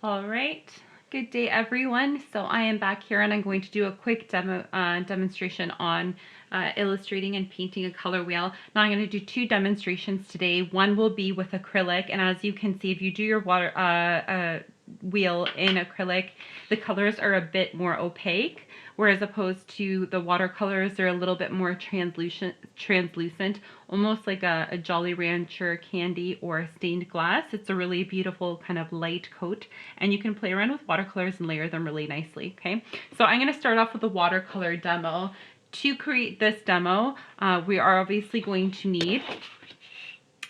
All right, good day everyone. So I am back here and I'm going to do a quick demonstration on illustrating and painting a color wheel. Now I'm going to do two demonstrations today. One will be with acrylic, and as you can see, if you do your wheel in acrylic, the colors are a bit more opaque, whereas opposed to the watercolors, they're a little bit more translucent, almost like a Jolly Rancher candy or stained glass. It's a really beautiful kind of light coat, and you can play around with watercolors and layer them really nicely. Okay, so I'm going to start off with a watercolor demo. To create this demo, we are obviously going to need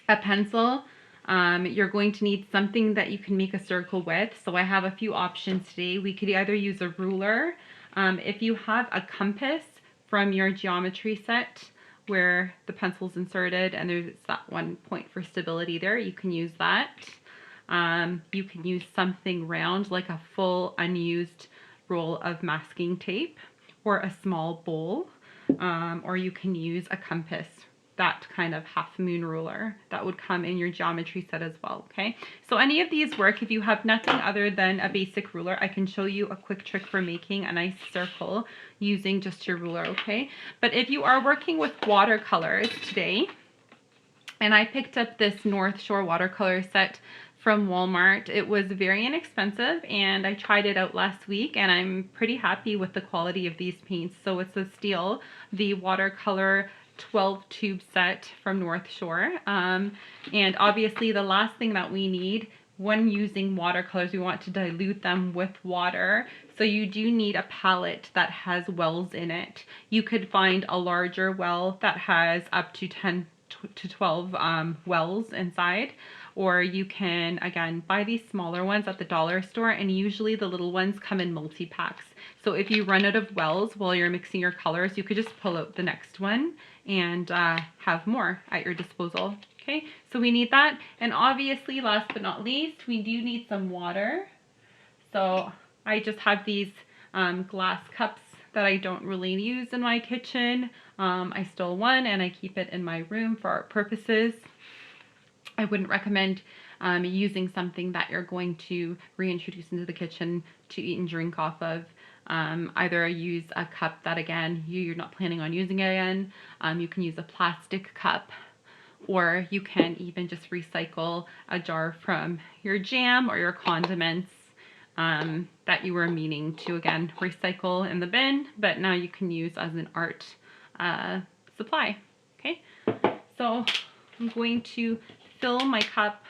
a pencil. You're going to need something that you can make a circle with. So I have a few options today. We could either use a ruler. If you have a compass from your geometry set where the pencil's inserted and there's that one point for stability there, you can use that. You can use something round like a full unused roll of masking tape or a small bowl, or you can use a compass, that kind of half moon ruler that would come in your geometry set as well. Okay, so any of these work. If you have nothing other than a basic ruler, I can show you a quick trick for making a nice circle using just your ruler. Okay, but if you are working with watercolors today, and I picked up this North Shore watercolor set from Walmart. It was very inexpensive, and I tried it out last week, and I'm pretty happy with the quality of these paints. So it's a Steel, the watercolor 12 tube set from North Shore. And obviously the last thing that we need when using watercolors, we want to dilute them with water. So you do need a palette that has wells in it. You could find a larger well that has up to 10 to 12 wells inside, or you can again buy these smaller ones at the dollar store, and usually the little ones come in multi-packs. So if you run out of wells while you're mixing your colors, you could just pull out the next one and have more at your disposal. Okay, so we need that, and obviously last but not least, we do need some water. So I just have these glass cups that I don't really use in my kitchen. I stole one and I keep it in my room for art purposes. I wouldn't recommend using something that you're going to reintroduce into the kitchen to eat and drink off of. Either use a cup that again you're not planning on using again. You can use a plastic cup, or you can even just recycle a jar from your jam or your condiments that you were meaning to again recycle in the bin, but now you can use as an art supply. Okay, so I'm going to fill my cup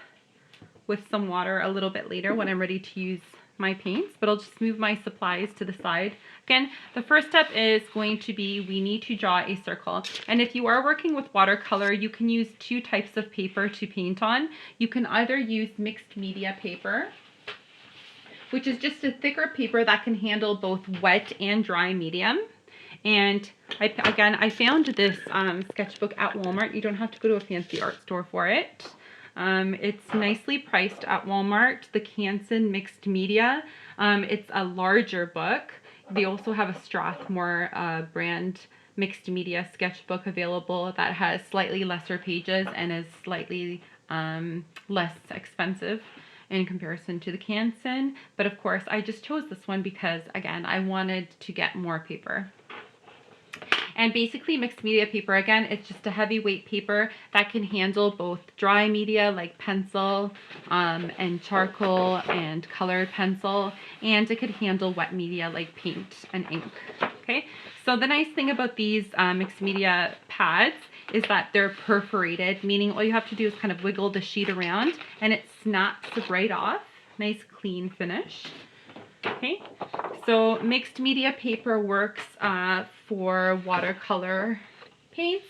with some water a little bit later when I'm ready to use my paints, but I'll just move my supplies to the side. Again, the first step is going to be we need to draw a circle. And if you are working with watercolor, you can use two types of paper to paint on. You can either use mixed media paper, which is just a thicker paper that can handle both wet and dry medium. And I found this sketchbook at Walmart. You don't have to go to a fancy art store for it. It's nicely priced at Walmart, the Canson Mixed Media. It's a larger book. They also have a Strathmore brand mixed media sketchbook available that has slightly lesser pages and is slightly less expensive in comparison to the Canson. But of course, I just chose this one because, again, I wanted to get more paper. And basically mixed media paper, again, it's just a heavyweight paper that can handle both dry media like pencil and charcoal and colored pencil, and it could handle wet media like paint and ink. Okay, so the nice thing about these mixed media pads is that they're perforated, meaning all you have to do is kind of wiggle the sheet around and it snaps right off. Nice clean finish. Okay, so mixed media paper works for watercolor paints.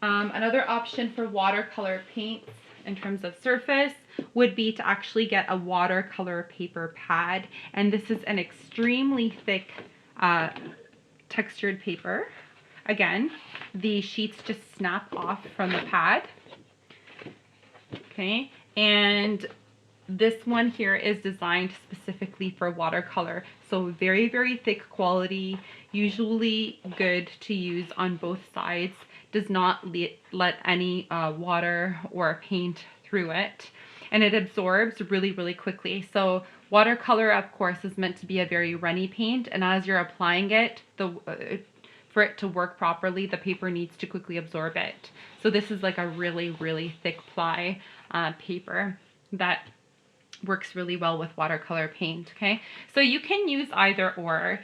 Another option for watercolor paints in terms of surface would be to actually get a watercolor paper pad. And this is an extremely thick textured paper. Again, the sheets just snap off from the pad. Okay, and this one here is designed specifically for watercolor, so very, very thick quality, usually good to use on both sides, does not let any water or paint through it. and it absorbs really, really quickly. So watercolor, of course, is meant to be a very runny paint, and as you're applying it, for it to work properly, the paper needs to quickly absorb it. So this is like a really, really thick ply paper that works really well with watercolor paint. Okay, so you can use either or.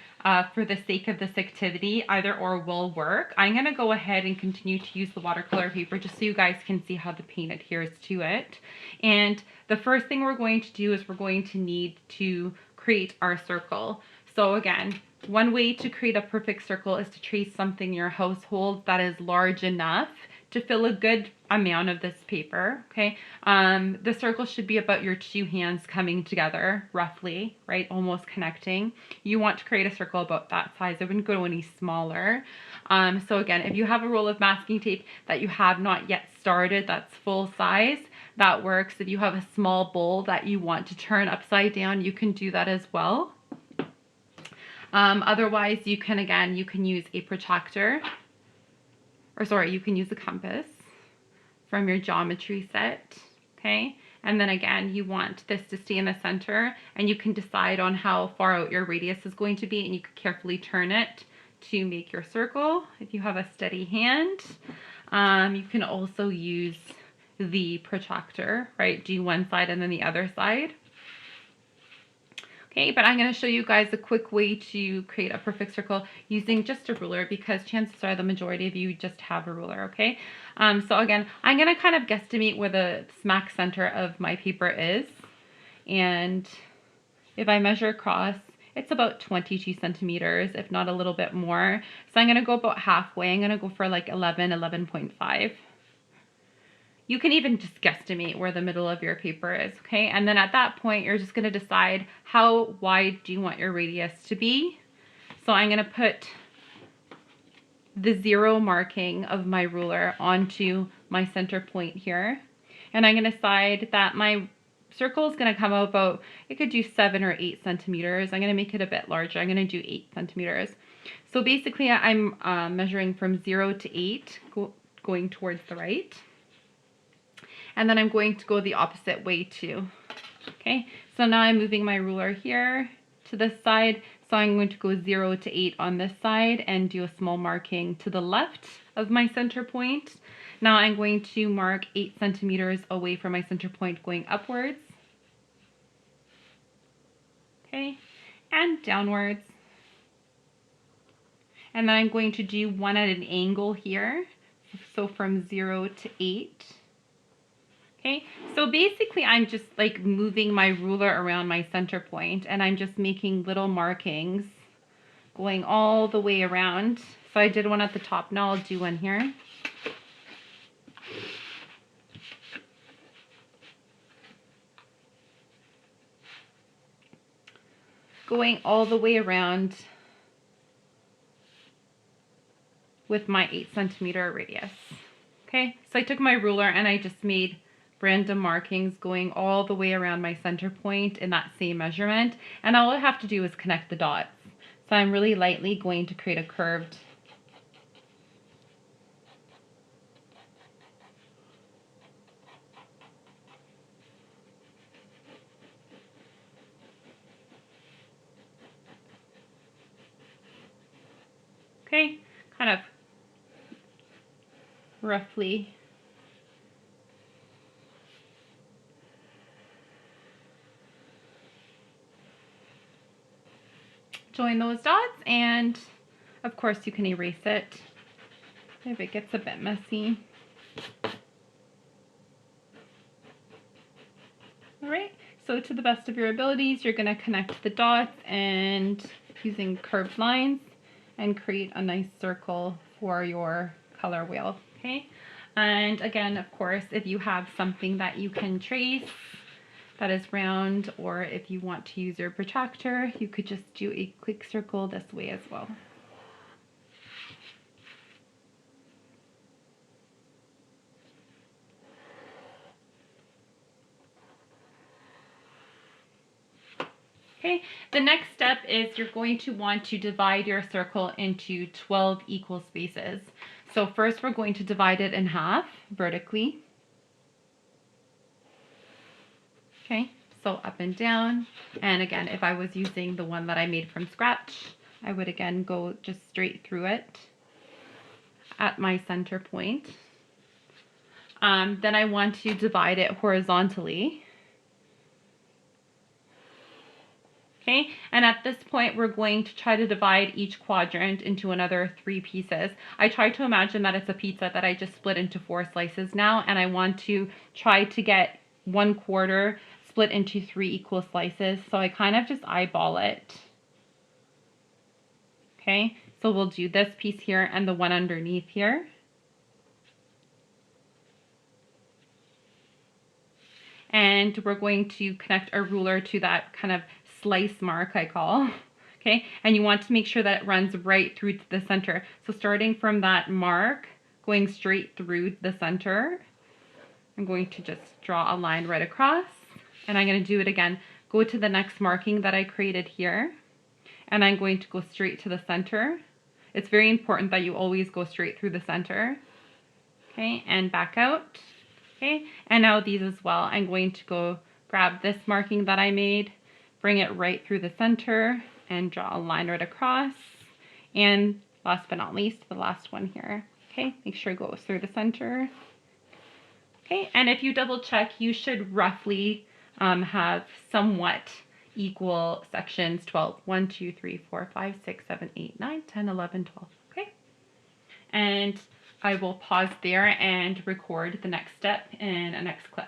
For the sake of this activity, either or will work. I'm going to go ahead and continue to use the watercolor paper just so you guys can see how the paint adheres to it. And the first thing we're going to do is we're going to need to create our circle. So again, one way to create a perfect circle is to trace something in your household that is large enough to fill a good amount of this paper. Okay, the circle should be about your two hands coming together roughly, right, almost connecting. You want to create a circle about that size. I wouldn't go any smaller. So again, if you have a roll of masking tape that you have not yet started, that's full size, that works. If you have a small bowl that you want to turn upside down, you can do that as well. Otherwise, you can use a protractor, or sorry, you can use a compass from your geometry set, okay? And then again, you want this to stay in the center, and you can decide on how far out your radius is going to be, and you can carefully turn it to make your circle if you have a steady hand. You can also use the protractor, right? Do one side and then the other side. Okay, but I'm going to show you guys a quick way to create a perfect circle using just a ruler, because chances are the majority of you just have a ruler, okay? So again, I'm going to kind of guesstimate where the smack center of my paper is. And if I measure across, it's about 22 centimeters, if not a little bit more. So I'm going to go about halfway. I'm going to go for like 11.5. You can even just guesstimate where the middle of your paper is, okay? And then at that point, you're just gonna decide how wide do you want your radius to be. So I'm gonna put the 0 marking of my ruler onto my center point here. And I'm gonna decide that my circle is gonna come out about, it could do 7 or 8 centimeters. I'm gonna make it a bit larger. I'm gonna do 8 centimeters. So basically I'm measuring from 0 to 8, going towards the right. And then I'm going to go the opposite way too. Okay, so now I'm moving my ruler here to this side. So I'm going to go 0 to 8 on this side and do a small marking to the left of my center point. Now I'm going to mark 8 centimeters away from my center point going upwards. Okay, and downwards. And then I'm going to do one at an angle here. So from 0 to 8. Okay, so basically I'm just like moving my ruler around my center point, and I'm just making little markings going all the way around. So I did one at the top, now I'll do one here. Going all the way around with my 8 centimeter radius. Okay, so I took my ruler and I just made random markings going all the way around my center point in that same measurement, and all I have to do is connect the dots. So I'm really lightly going to create a curved okay, kind of roughly join those dots, and of course you can erase it if it gets a bit messy. All right, so to the best of your abilities, you're going to connect the dots and using curved lines and create a nice circle for your color wheel, okay? And again, of course, if you have something that you can trace that is round, or if you want to use your protractor, you could just do a quick circle this way as well. Okay, the next step is you're going to want to divide your circle into 12 equal spaces. So first we're going to divide it in half vertically. Okay, so up and down. And again, if I was using the one that I made from scratch, I would again go just straight through it at my center point. Then I want to divide it horizontally. Okay, and at this point, we're going to try to divide each quadrant into another 3 pieces. I try to imagine that it's a pizza that I just split into 4 slices now, and I want to try to get 1/4 split into 3 equal slices. So I kind of just eyeball it. Okay, so we'll do this piece here and the one underneath here. And we're going to connect our ruler to that kind of slice mark I call. Okay, and you want to make sure that it runs right through to the center. So starting from that mark, going straight through the center, I'm going to just draw a line right across. And I'm going to do it again. Go to the next marking that I created here. And I'm going to go straight to the center. It's very important that you always go straight through the center. Okay, and back out. Okay, and now these as well. I'm going to go grab this marking that I made, bring it right through the center, and draw a line right across. And last but not least, the last one here. Okay, make sure it goes through the center. Okay, and if you double check, you should roughly have somewhat equal sections 12. 1, 2, 3, 4, 5, 6, 7, 8, 9, 10, 11, 12. Okay, and I will pause there and record the next step in a next clip.